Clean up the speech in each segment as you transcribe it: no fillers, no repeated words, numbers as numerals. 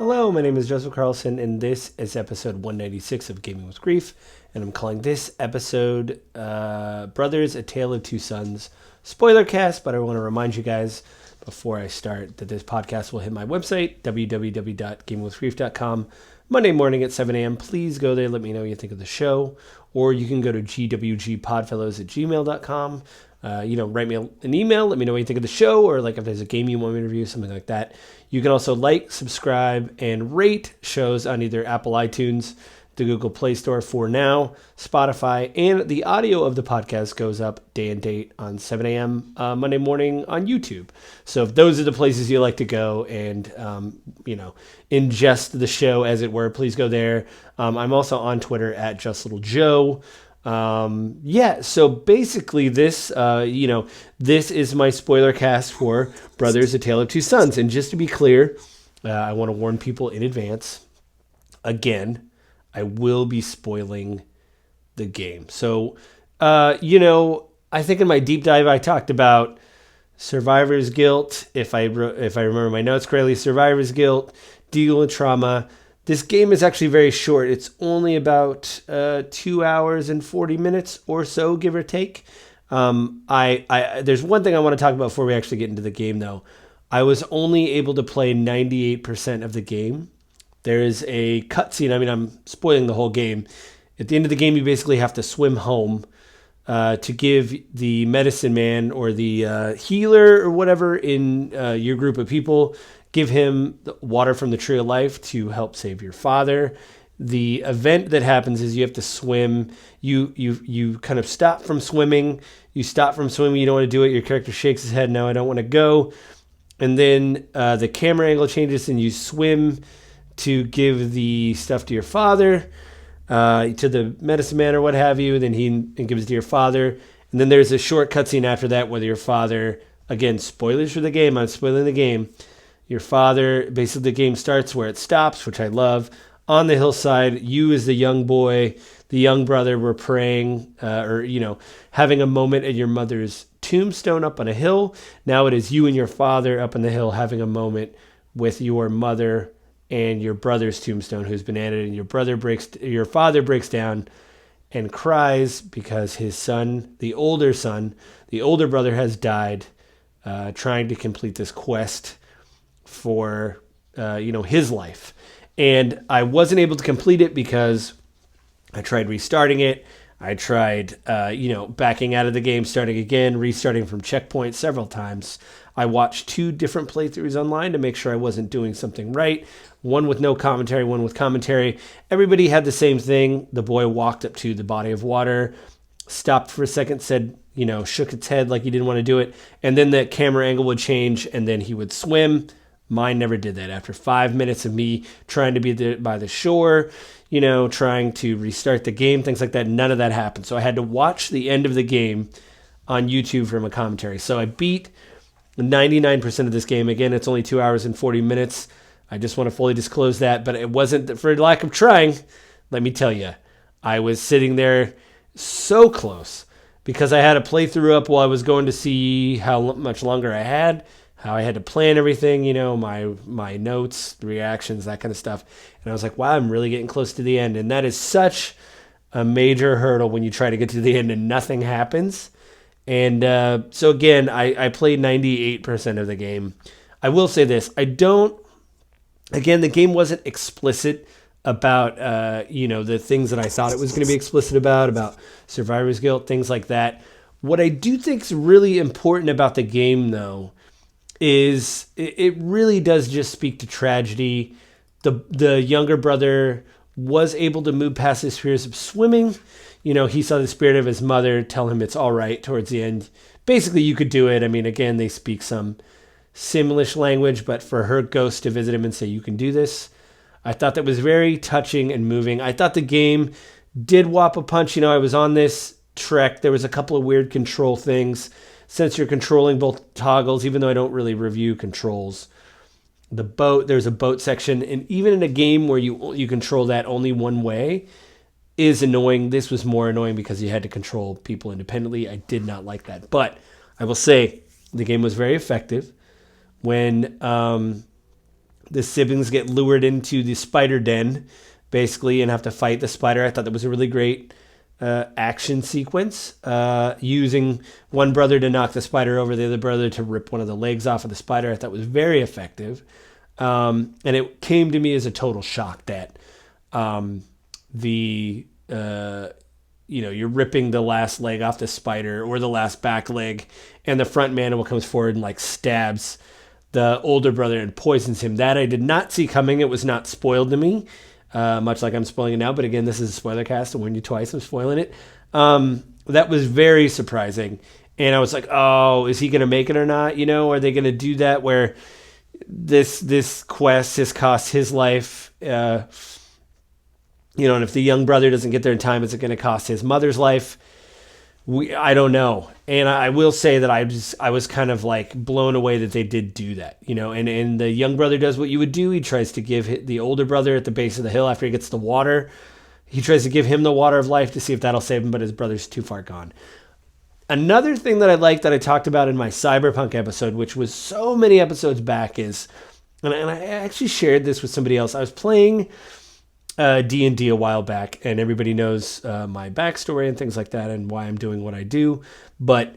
Hello, my name is Joseph Carlson, and this is episode 196 of Gaming with Grief. And I'm calling this episode Brothers, A Tale of Two Sons Spoilercast. But I want to remind you guys before I start that this podcast will hit my website, www.gamingwithgrief.com, Monday morning at 7 a.m. Please go there. Let me know what you think of the show. Or you can go to gwgpodfellows@gmail.com. Write me an email. Let me know what you think of the show, or like if there's a game you want me to review, something like that. You can also like, subscribe, and rate shows on either Apple iTunes, the Google Play Store for now, Spotify, and the audio of the podcast goes up day and date on 7 a.m. Monday morning on YouTube. So if those are the places you like to go and, ingest the show, as it were, please go there. I'm also on Twitter at JustLittleJoe. So basically this is my spoiler cast for Brothers, A Tale of Two Sons. And just to be clear, I want to warn people in advance. Again, I will be spoiling the game. So, I think in my deep dive, I talked about survivor's guilt. If I remember my notes correctly, survivor's guilt, deal with trauma. This game is actually very short. It's only about 2 hours and 40 minutes or so, give or take. There's one thing I want to talk about before we actually get into the game, though. I was only able to play 98% of the game. There is a cutscene. I mean, I'm spoiling the whole game. At the end of the game, you basically have to swim home to give the medicine man or the healer or whatever in your group of people, give him the water from the tree of life to help save your father. The event that happens is you have to swim. You kind of stop from swimming. You stop from swimming. You don't want to do it. Your character shakes his head. No, I don't want to go. And then the camera angle changes and you swim to give the stuff to your father, to the medicine man or what have you. Then he gives it to your father. And then there's a short cutscene after that where your father, again, spoilers for the game. I'm spoiling the game. Your father, basically the game starts where it stops, which I love. On the hillside, you as the young boy, the young brother, were praying having a moment at your mother's tombstone up on a hill. Now it is you and your father up on the hill having a moment with your mother and your brother's tombstone who's been added. And your father breaks down and cries because his son, the older brother has died trying to complete this quest for his life. And I wasn't able to complete it because I tried restarting it. I tried backing out of the game, starting again, restarting from checkpoint several times. I watched 2 different playthroughs online to make sure I wasn't doing something right. One with no commentary, one with commentary. Everybody had the same thing. The boy walked up to the body of water, stopped for a second, said, shook its head like he didn't want to do it. And then the camera angle would change and then he would swim. Mine never did that. After 5 minutes of me trying to be by the shore, trying to restart the game, things like that, none of that happened. So I had to watch the end of the game on YouTube from a commentary. So I beat 99% of this game. Again, it's only 2 hours and 40 minutes. I just want to fully disclose that, but it wasn't for lack of trying. Let me tell you, I was sitting there so close because I had a playthrough up while I was going to see how much longer I had, how I had to plan everything, my notes, the reactions, that kind of stuff. And I was like, wow, I'm really getting close to the end. And that is such a major hurdle when you try to get to the end and nothing happens. And so again, I played 98% of the game. I will say this. The game wasn't explicit about, the things that I thought it was going to be explicit about survivor's guilt, things like that. What I do think is really important about the game, though, is it really does just speak to tragedy. The younger brother was able to move past his fears of swimming. He saw the spirit of his mother tell him it's all right towards the end. Basically, you could do it. I mean, again, they speak some Simlish language, but for her ghost to visit him and say, you can do this, I thought that was very touching and moving. I thought the game did whop a punch. I was on this trek. There was a couple of weird control things. Since you're controlling both toggles, even though I don't really review controls, there's a boat section, and even in a game where you control that only one way is annoying. This was more annoying because you had to control people independently. I did not like that. But I will say the game was very effective. When the siblings get lured into the spider den, basically, and have to fight the spider. I thought that was a really great action sequence, using one brother to knock the spider over, the other brother to rip one of the legs off of the spider. I thought was very effective. And it came to me as a total shock that you're ripping the last leg off the spider or the last back leg, and the front man comes forward and like stabs the older brother and poisons him. That I did not see coming. It was not spoiled to me, much like I'm spoiling it now. But again, this is a spoiler cast. I warned you twice. I'm spoiling it. That was very surprising. And I was like, oh, is he going to make it or not? Are they going to do that where this quest has cost his life? And if the young brother doesn't get there in time, is it going to cost his mother's life? I don't know. And I will say that I was kind of like blown away that they did do that, and the young brother does what you would do. He tries to give the older brother at the base of the hill after he gets the water. He tries to give him the water of life to see if that'll save him, but his brother's too far gone. Another thing that I like that I talked about in my Cyberpunk episode, which was so many episodes back, is, and I actually shared this with somebody else. I was playing D&D a while back, and everybody knows my backstory and things like that and why I'm doing what I do. But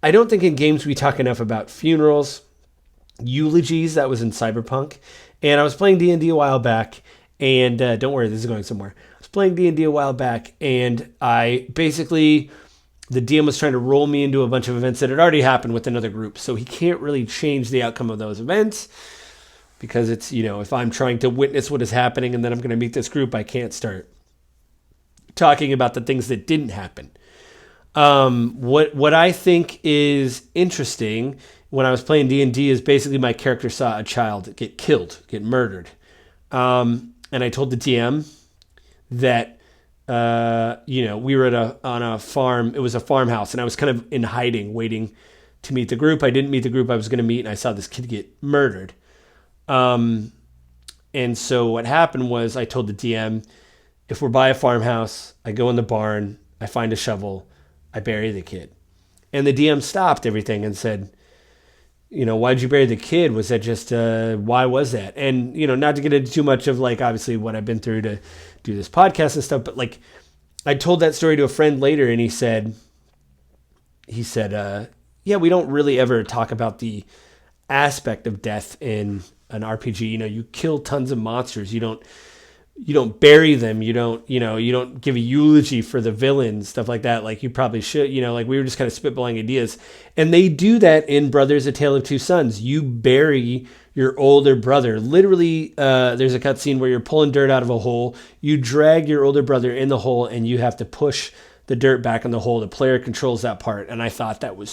I don't think in games we talk enough about funerals, eulogies. That was in Cyberpunk. And I was playing D&D a while back, and don't worry, this is going somewhere. I was playing D&D a while back, and the DM was trying to roll me into a bunch of events that had already happened with another group. So he can't really change the outcome of those events, because it's, if I'm trying to witness what is happening and then I'm going to meet this group, I can't start talking about the things that didn't happen. What I think is interesting when I was playing D&D is basically my character saw a child get killed, get murdered. And I told the DM that, we were on a farm. It was a farmhouse, and I was kind of in hiding, waiting to meet the group. I didn't meet the group I was going to meet, and I saw this kid get murdered. And so what happened was I told the DM, if we're by a farmhouse, I go in the barn, I find a shovel, I bury the kid. And the DM stopped everything and said, why'd you bury the kid? Was that just, why was that? And, not to get into too much of obviously what I've been through to do this podcast and stuff, but I told that story to a friend later, and he said, yeah, we don't really ever talk about the aspect of death in an RPG. You kill tons of monsters. You don't bury them. You don't give a eulogy for the villains, stuff like that. Like you probably should, we were just kind of spitballing ideas. And they do that in Brothers: A Tale of Two Sons. You bury your older brother. Literally, there's a cutscene where you're pulling dirt out of a hole. You drag your older brother in the hole, and you have to push the dirt back in the hole. The player controls that part. And I thought that was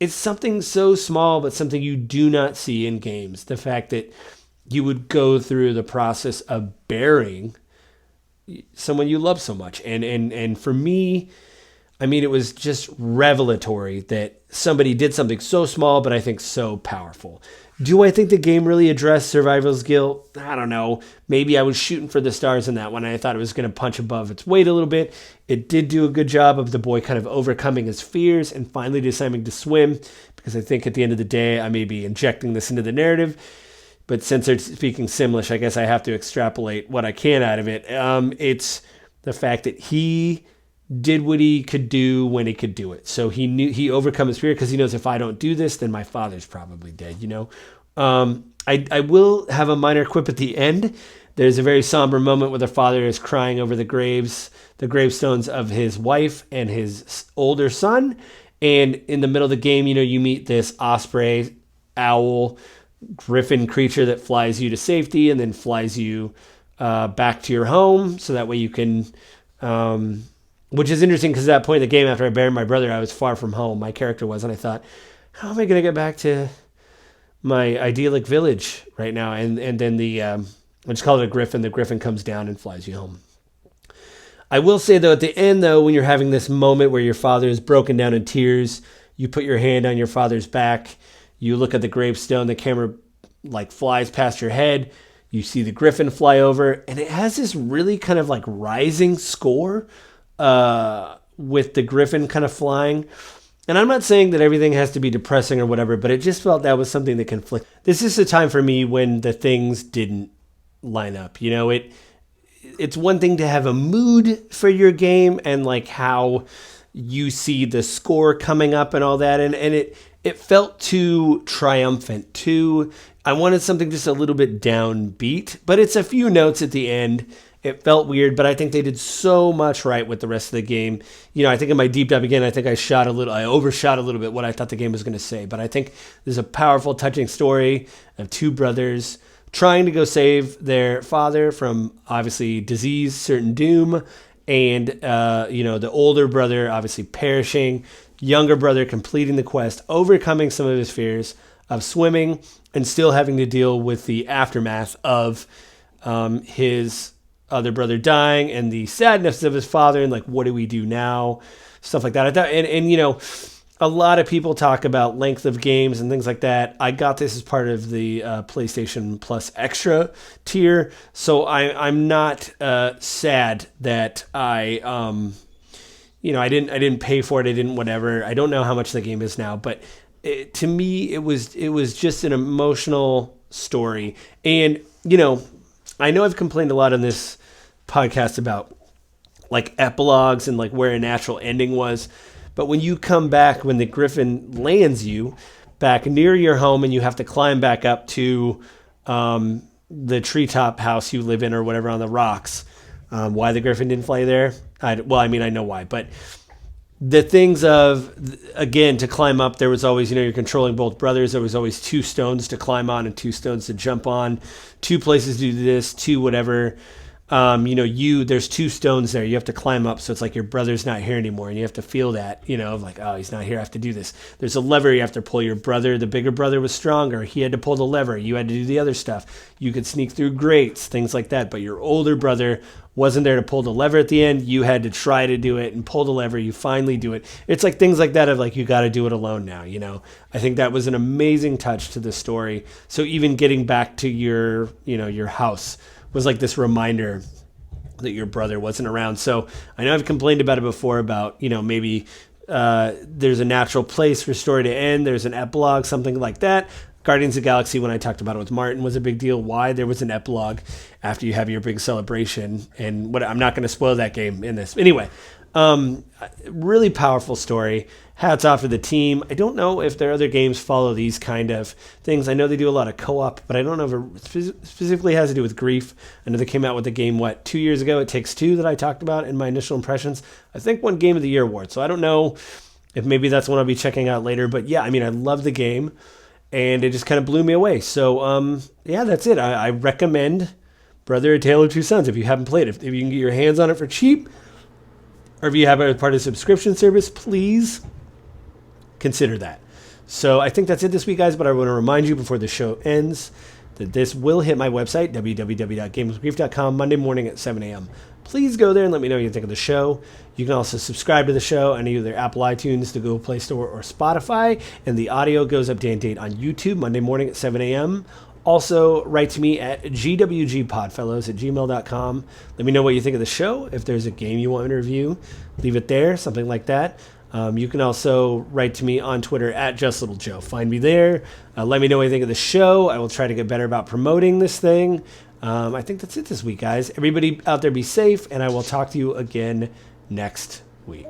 it's something so small, but something you do not see in games. The fact that you would go through the process of burying someone you love so much. And for me, it was just revelatory that somebody did something so small, but I think so powerful. Do I think the game really addressed survival's guilt? I don't know. Maybe I was shooting for the stars in that one. I thought it was going to punch above its weight a little bit. It did do a good job of the boy kind of overcoming his fears and finally deciding to swim, because I think at the end of the day, I may be injecting this into the narrative. But since they're speaking Simlish, I guess I have to extrapolate what I can out of it. It's the fact that he did what he could do when he could do it. So he overcome his fear because he knows, if I don't do this, then my father's probably dead, I will have a minor quip at the end. There's a very somber moment where the father is crying over the gravestones of his wife and his older son. And in the middle of the game, you meet this osprey, owl, griffin creature that flies you to safety and then flies you back to your home. So that way you can, which is interesting because at that point in the game, after I buried my brother, I was far from home. My character was, and I thought, how am I going to get back to my idyllic village right now? And then I just call it a griffin. The griffin comes down and flies you home. I will say, though, at the end, though, when you're having this moment where your father is broken down in tears, you put your hand on your father's back, you look at the gravestone, the camera flies past your head, you see the griffin fly over, and it has this really kind of rising score with the griffin kind of flying. And I'm not saying that everything has to be depressing or whatever, but it just felt that was something that conflict. This is a time for me when the things didn't line up. You know, it's one thing to have a mood for your game and like how you see the score coming up and all that, and it felt too triumphant, too. I wanted something just a little bit downbeat, but it's a few notes at the end. It felt weird, but I think they did so much right with the rest of the game. You know, I think in my deep dive again, I think I overshot a little bit what I thought the game was going to say. But I think there's a powerful, touching story of two brothers trying to go save their father from obviously disease, certain doom, and the older brother obviously perishing, younger brother completing the quest, overcoming some of his fears of swimming, and still having to deal with the aftermath of his other brother dying and the sadness of his father and like, what do we do now? Stuff like that. I thought, and you know, a lot of people talk about length of games and things like that. I got this as part of the PlayStation Plus Extra tier, so I'm not sad that I didn't pay for it. I didn't whatever. I don't know how much the game is now, but to me, it was just an emotional story. And you know, I know I've complained a lot on this podcast about like epilogues and like where a natural ending was. But when you come back, when the griffin lands you back near your home and you have to climb back up to the treetop house you live in or whatever on the rocks, why the griffin didn't fly there? I know why. But the things of, again, to climb up, there was always, you're controlling both brothers. There was always 2 stones to climb on and 2 stones to jump on, 2 places to do this, 2 whatever. There's 2 stones there. You have to climb up. So it's like your brother's not here anymore. And you have to feel that, like, oh, he's not here. I have to do this. There's a lever you have to pull. Your brother, the bigger brother, was stronger. He had to pull the lever. You had to do the other stuff. You could sneak through grates, things like that. But your older brother wasn't there to pull the lever at the end. You had to try to do it and pull the lever. You finally do it. It's like things like that of like, you got to do it alone now. I think that was an amazing touch to the story. So even getting back to your house was like this reminder that your brother wasn't around. So I know I've complained about it before about, maybe there's a natural place for story to end. There's an epilogue, something like that. Guardians of the Galaxy, when I talked about it with Martin, was a big deal. Why there was an epilogue after you have your big celebration. And I'm not going to spoil that game in this. Anyway, really powerful story. Hats off to the team. I don't know if their other games follow these kind of things. I know they do a lot of co-op, but I don't know if it specifically has to do with grief. I know they came out with a game, 2 years ago? It Takes Two that I talked about in my initial impressions. I think won Game of the Year award. So I don't know if maybe that's one I'll be checking out later. But yeah, I love the game. And it just kind of blew me away. So, that's it. I recommend Brother: A Tale of Two Sons if you haven't played it. If you can get your hands on it for cheap, or if you have it as part of a subscription service, please consider that. So I think that's it this week, guys. But I want to remind you before the show ends that this will hit my website, www.gameswithgrief.com, Monday morning at 7 a.m. Please go there and let me know what you think of the show. You can also subscribe to the show on either Apple iTunes, the Google Play Store, or Spotify. And the audio goes up day and date on YouTube, Monday morning at 7 a.m. Also, write to me at gwgpodfellows@gmail.com. Let me know what you think of the show. If there's a game you want me to review, leave it there, something like that. You can also write to me on Twitter at JustLittleJoe. Find me there. Let me know what you think of the show. I will try to get better about promoting this thing. I think that's it this week, guys. Everybody out there be safe, and I will talk to you again next week.